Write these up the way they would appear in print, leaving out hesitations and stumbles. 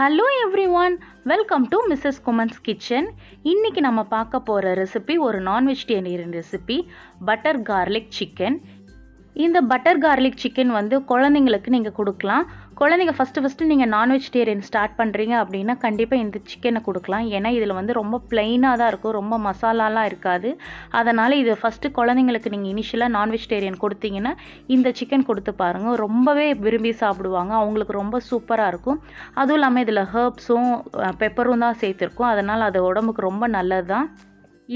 Hello everyone, welcome to Mrs.Kuman's Kitchen. இன்னைக்கு நம்ம பார்க்க போற ரெசிபி ஒரு non-vegetarian recipe butter garlic chicken. இந்த butter garlic chicken வந்து குழந்தைங்களுக்கு நீங்க கொடுக்கலாம். குழந்தைங்க ஃபர்ஸ்ட் நீங்க non-vegetarian ஸ்டார்ட் பண்றீங்க அப்படினா கண்டிப்பா இந்த chicken கொடுக்கலாம். ஏனா இதுல வந்து ரொம்ப plain-ஆ தான் இருக்கும், ரொம்ப மசாலாலாம் இருக்காது. அதனால இது ஃபர்ஸ்ட் குழந்தைங்களுக்கு நீங்க இனிஷியலா non-vegetarian கொடுத்தீங்கன்னா இந்த chicken கொடுத்து பாருங்க. ரொம்பவே விரும்பி சாப்பிடுவாங்க. அவங்களுக்கு ரொம்ப சூப்பரா இருக்கும். அதுவும் இல்லாம இதுல herbs-உம் பெப்பரும் தான் சேர்த்திருக்கோம். அதனால அது உடம்புக்கு ரொம்ப நல்லதுதான்.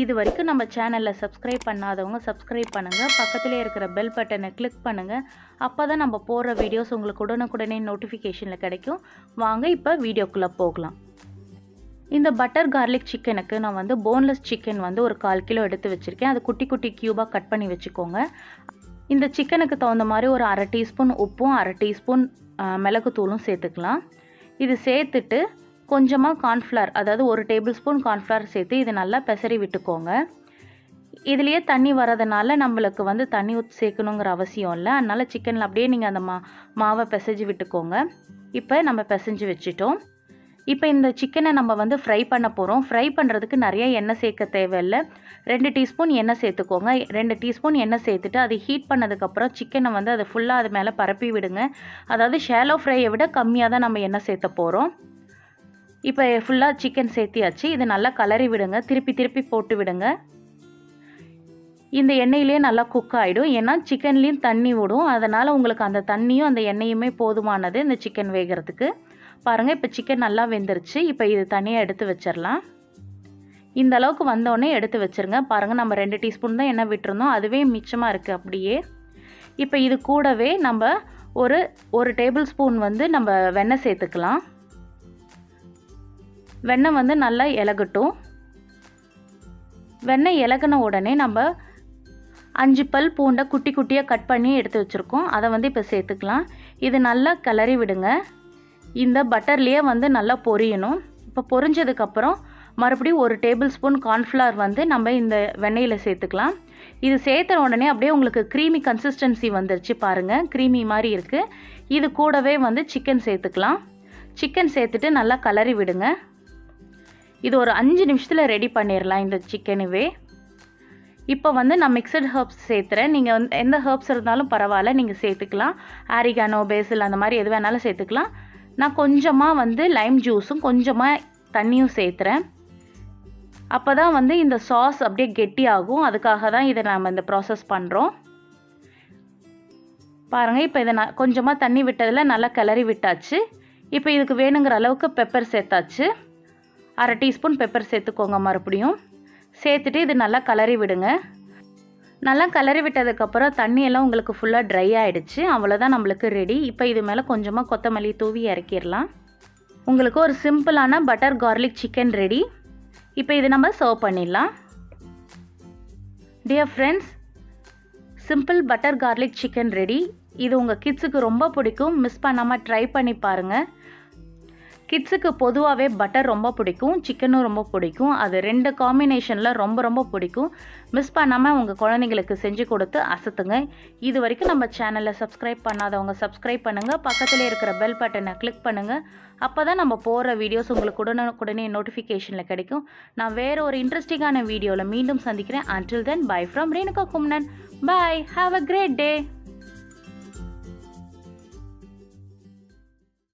இது வரைக்கும் நம்ம சேனல்ல சப்ஸ்கிரைப் பண்ணாதவங்க சப்ஸ்கிரைப் பண்ணுங்க. பக்கத்திலே இருக்கிற பெல் பட்டனை கிளிக் பண்ணுங்க. அப்பதான் நம்ம போடுற வீடியோஸ் உங்களுக்கு உடனுக்குடனே நோட்டிஃபிகேஷன்ல கிடைக்கும். வாங்க இப்போ வீடியோக்குள்ள போகலாம். இந்த பட்டர் கார்லிக் சிக்கனுக்கு நான் வந்து போன்லெஸ் சிக்கன் வந்து ஒரு 1/4 கிலோ எடுத்து வச்சிருக்கேன். அது குட்டி குட்டி கியூபா கட் பண்ணி வச்சுக்கோங்க. இந்த சிக்கனுக்கு தகுந்த மாதிரி ஒரு 1/2 டீஸ்பூன் உப்பும் 1/2 டீஸ்பூன் மிளகுத்தூளும் சேர்த்துக்கலாம். இது சேர்த்துட்டு கொஞ்சமாக கார்ன்ஃப்ளவர், அதாவது 1 டேபிள் ஸ்பூன் கார்ன்ஃப்ளவர் சேர்த்து இது நல்லா பெசரி விட்டுக்கோங்க. இதுலேயே தண்ணி வரதுனால நம்மளுக்கு வந்து தண்ணி சேர்க்கணுங்கிற அவசியம் இல்லை. அதனால் சிக்கனில் அப்படியே நீங்கள் அந்த மாவை பிசைஞ்சு விட்டுக்கோங்க. இப்போ நம்ம பிசைஞ்சு வச்சுட்டோம். இப்போ இந்த சிக்கனை நம்ம வந்து ஃப்ரை பண்ண போகிறோம். ஃப்ரை பண்ணுறதுக்கு நிறைய எண்ணெய் சேர்க்க தேவையில்லை. 2 டீஸ்பூன் எண்ணெய் சேர்த்துக்கோங்க. 2 டீஸ்பூன் எண்ணெய் சேர்த்துட்டு அது ஹீட் பண்ணதுக்கப்புறம் சிக்கனை வந்து அது ஃபுல்லாக அது மேலே பரப்பி விடுங்க. அதாவது ஷாலோ ஃப்ரையை விட கம்மியாக தான் நம்ம எண்ணெய் சேர்த்த போகிறோம். இப்போ ஃபுல்லாக சிக்கன் சேர்த்தியாச்சு. இது நல்லா கலரி விடுங்க. திருப்பி போட்டு விடுங்க. இந்த எண்ணெயிலே நல்லா குக் ஆகிடும். ஏன்னா சிக்கன்லேயும் தண்ணி விடும். அதனால் உங்களுக்கு அந்த தண்ணியும் அந்த எண்ணெயுமே போதுமானது இந்த சிக்கன் வேகிறதுக்கு. பாருங்கள், இப்போ சிக்கன் நல்லா வெந்துருச்சு. இப்போ இது தனியாக எடுத்து வச்சிடலாம். இந்த அளவுக்கு வந்தோடனே எடுத்து வச்சுருங்க. பாருங்கள், நம்ம 2 டீஸ்பூன் தான் எண்ணெய் விட்டுருந்தோம். அதுவே மிச்சமாக இருக்குது அப்படியே. இப்போ இது கூடவே நம்ம ஒரு டேபிள் ஸ்பூன் வந்து நம்ம வெண்ணெய் சேர்த்துக்கலாம். வெண்ணெய் வந்து நல்லா இலகட்டும். வெண்ணெய் இலகின உடனே நம்ம 5 பல் பூண்டை குட்டி குட்டியாக கட் பண்ணி எடுத்து வச்சுருக்கோம். அதை வந்து இப்போ சேர்த்துக்கலாம். இது நல்லா கிளறி விடுங்க. இந்த பட்டர்லேயே வந்து நல்லா பொரியணும். இப்போ பொரிஞ்சதுக்கப்புறம் மறுபடியும் 1 டேபிள் ஸ்பூன் கார்ன்ஃப்ளவர் வந்து நம்ம இந்த வெண்ணெயில் சேர்த்துக்கலாம். இது சேர்த்த உடனே அப்படியே உங்களுக்கு க்ரீமி கன்சிஸ்டன்சி வந்துருச்சு. பாருங்கள், க்ரீமி மாதிரி இருக்குது. இது கூடவே வந்து சிக்கன் சேர்த்துக்கலாம். சிக்கன் சேர்த்துட்டு நல்லா கிளறி விடுங்க. இது ஒரு 5 நிமிஷத்தில் ரெடி பண்ணிடலாம் இந்த சிக்கனுவே. இப்போ வந்து நான் மிக்சட் ஹர்ப்ஸ் சேர்த்துறேன். நீங்கள் வந்து எந்த ஹர்ப்ஸ் இருந்தாலும் பரவாயில்ல, நீங்கள் சேர்த்துக்கலாம். ஆரிகானோ, பேசில் அந்த மாதிரி எது வேணாலும் சேர்த்துக்கலாம். நான் கொஞ்சமாக வந்து லைம் ஜூஸும் கொஞ்சமாக தண்ணியும் சேர்த்துறேன். அப்போ தான் வந்து இந்த சாஸ் அப்படியே கெட்டியாகும். அதுக்காக தான் இதை நாம் இந்த ப்ராசஸ் பண்ணுறோம். பாருங்கள், இப்போ இதை நான் கொஞ்சமாக தண்ணி விட்டதில் நல்லா கிளறி விட்டாச்சு. இப்போ இதுக்கு வேணுங்கிற அளவுக்கு பெப்பர் சேர்த்தாச்சு. 1/2 டீஸ்பூன் பெப்பர் சேர்த்துக்கோங்க. மறுபடியும் சேர்த்துட்டு இது நல்லா கிளறி விடுங்க. நல்லா கிளறி விட்டதுக்கப்புறம் தண்ணியெல்லாம் உங்களுக்கு ஃபுல்லாக ட்ரை ஆகிடுச்சு. அவ்வளோதான், நம்மளுக்கு ரெடி. இப்போ இது மேலே கொஞ்சமாக கொத்தமல்லி தூவி இறக்கிடலாம். உங்களுக்கு ஒரு சிம்பிளான பட்டர் கார்லிக் சிக்கன் ரெடி. இப்போ இது நம்ம சர்வ் பண்ணிடலாம். Dear friends, simple butter garlic chicken ready. இது உங்கள் கிட்ஸுக்கு ரொம்ப பிடிக்கும். மிஸ் பண்ணாமல் ட்ரை பண்ணி பாருங்கள். கிட்ஸுக்கு பொதுவாகவே பட்டர் ரொம்ப பிடிக்கும், சிக்கனும் ரொம்ப பிடிக்கும். அது 2 காம்பினேஷனில் ரொம்ப பிடிக்கும். மிஸ் பண்ணாமல் உங்கள் குழந்தைங்களுக்கு செஞ்சு கொடுத்து அசத்துங்க. இது வரைக்கும் நம்ம சேனலில் சப்ஸ்கிரைப் பண்ணாதவங்க சப்ஸ்கிரைப் பண்ணுங்கள். பக்கத்தில் இருக்கிற பெல் பட்டனை கிளிக் பண்ணுங்கள். அப்போ தான் நம்ம போகிற வீடியோஸ் உங்களுக்கு உடனே நோட்டிஃபிகேஷனில் கிடைக்கும். நான் வேறு ஒரு இன்ட்ரெஸ்டிங்கான வீடியோவில் மீண்டும் சந்திக்கிறேன். Until then, bye from Reenuka Kumanan. Bye. Have a great day.